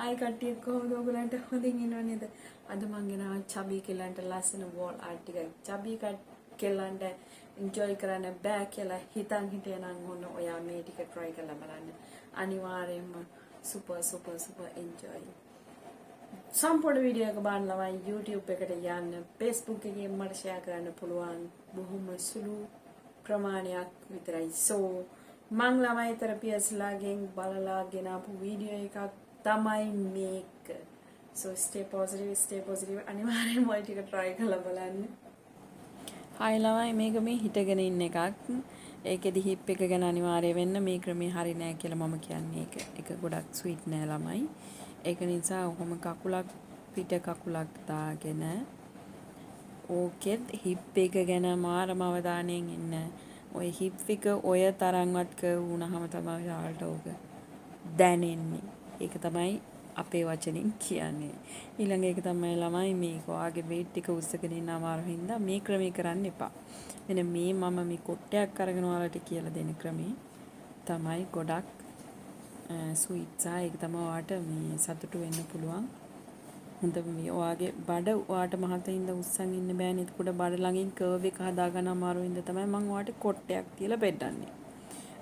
Hi කට්ටිය කොහොමද ඔයගලන්ට හොඳින් ඉන්නව නේද? අද මම ගෙනාවා චබි කෙල්ලන්ට ලස්සන වෝල් ආර්ට් ටිකක්. චබි කෙල්ලන්ට එන්ජොයි කරන්න බෑ කියලා හිතන් හිටියනම් ඔන්න ඔයා මේ ටික try කරලා බලන්න. අනිවාර්යයෙන්ම super enjoy. සම්පූර්ණ වීඩියෝ එක බලන්න ළමයි YouTube එකට යන්න, Facebook එකේ මට share කරන්න පුළුවන්. බොහොම සුළු ප්‍රමාණයක් විතරයි. So මං ළමයි තෙරපියස්ලාගෙන් බලලා ගෙනාපු වීඩියෝ එකක් තමයි මේක. So stay positive අනිවාර්යෙන්ම ඔය ටික try කරලා බලන්න. Hi ළමයි මේක මේ හිටගෙන ඉන්න එකක්. ඒකෙදි hip එක ගැන අනිවාර්ය වෙන්න මේ ක්‍රමේ හරි නෑ කියලා මම කියන්නේ ඒක ගොඩක් sweet නෑ ළමයි. ඒක නිසා ඔහොම කකුලක් පිට කකුලක් දාගෙන ඕකෙත් hip එක ගැන මාරම අවධානයෙන් ඉන්න. ඔය hip එක ඔය තරම්වත් කර්ව් වුණාම තමයි යාළට ඕක දැනෙන්නේ. ඒක තමයි අපේ වචනෙන් කියන්නේ. ඊළඟ එක තමයි ළමයි මේක ඔයාගේ weight එක උස්සගෙන ඉන්න අමාරු හින්දා මේ ක්‍රමේ කරන්න එපා. මෙන්න මේ කොට්ටයක් අරගෙන ඔයාලට කියලා දෙන ක්‍රමේ තමයි ගොඩක් ස්වීට් සහ ඒක තමයි ඔයාට මේ සතුටු වෙන්න පුළුවන්. හොඳ මේ ඔයාගේ බඩ ඔයාට මහතින්ද උස්සන් ඉන්න බෑනේ. එතකොට බඩ ළඟින් කර්ව් එක හදාගන්න අමාරු වෙනද තමයි මම ඔයාට කොට්ටයක් තියලා පෙන්නන්නේ.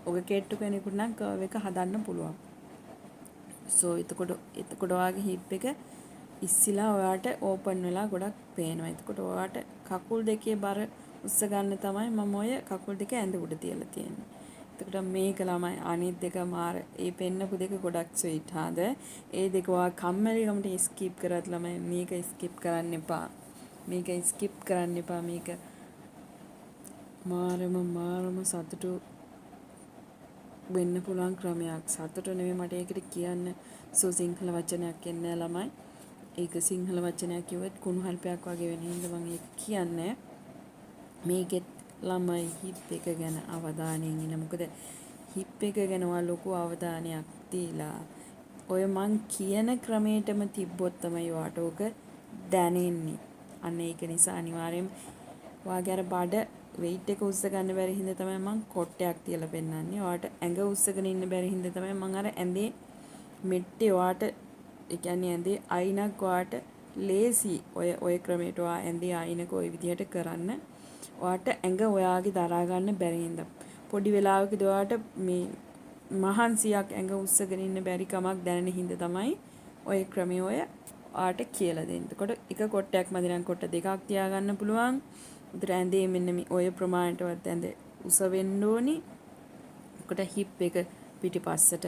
ඔක කෙට්ටු කෙනෙකුට නම් කර්ව් එක හදන්න පුළුවන්. So එතකොට ඔයාගේ hip එක ඉස්සිලා ඔයාට ඕපන් වෙලා ගොඩක් පේනවා. එතකොට ඔයාට කකුල් දෙකේ බර උස්ස ගන්න තමයි මම ඔය කකුල් දෙක ඇඳ උඩ තියලා තියෙන්නේ. එතකොට මේක ළමයි අනිත් දෙක මාර ඒ පෙන්නපු දෙක ගොඩක් ස්වීට් හාද. ඒ දෙක ඔයා කම්මැලිකමට ස්කිප් කරත් ළමයි මේක ස්කිප් කරන්න එපා. මේක ස්කිප් කරන්න එපා. මේක මාරම සතුටු වෙන්න පුළුවන් ක්‍රමයක්. සතුට නෙමෙයි මට ඒකට කියන්න සිංහල වචනයක් එන්නේ ළමයි. ඒක සිංහල වචනයක් කිව්වෙත් කුණු හල්පයක් වගේ වෙන හින්දා මම ඒක කියන්නේ. මේකෙත් ළමයි hip එක ගැන අවධානයෙන් ඉන්න. මොකද hip එක ගැන ලොකු අවධානයක් දීලා ඔය මං කියන ක්‍රමයටම තිබ්බොත් තමයි ඔයාට ඕක දැනෙන්නේ. අන්න ඒක නිසා අනිවාර්යෙන් ඔයාගේ අර බඩ weight එක උස්ස ගන්න බැරි හින්දා තමයි මං කොට්ටයක් තියලා පෙන්නන්නේ. ඔයාට ඇඟ උස්සගෙන ඉන්න බැරි හින්දා තමයි මං අර ඇඳේ මෙට්ටේ ඔයාට ඒ කියන්නේ ඇඳේ අයිනක් ඔයාට ලේසි ඔය ක්‍රමයට ඔයා ඇඳේ අයිනක ඔය විදිහට කරන්න. ඔයාට ඇඟ ඔයාගේ දරා ගන්න බැරි හින්දා පොඩි වෙලාවකදී ඔයාට මේ මහන්සියක් ඇඟ උස්සගෙන ඉන්න බැරි කමක් දැනෙන හින්දා තමයි ඔය ක්‍රමය ඔයාට කියලා දෙන්නේ. එතකොට එක කොටයක් මදි නම් කොට දෙකක් තියාගන්න පුළුවන්. උදේ ඇඳේ මෙන්න මේ ඔය ප්‍රමාණයටවත් ඇඳ උස වෙන්න ඕනි. එතකොට hip එක පිටිපස්සට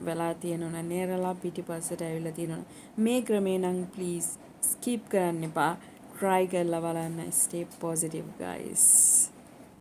වෙලා තියෙනවා නේරලා පිටිපස්සට ඇවිල්ලා තියෙනවා. මේ ක්‍රමේ නම් please skip කරන්න එපා. try කරලා බලන්න. stay positive guys.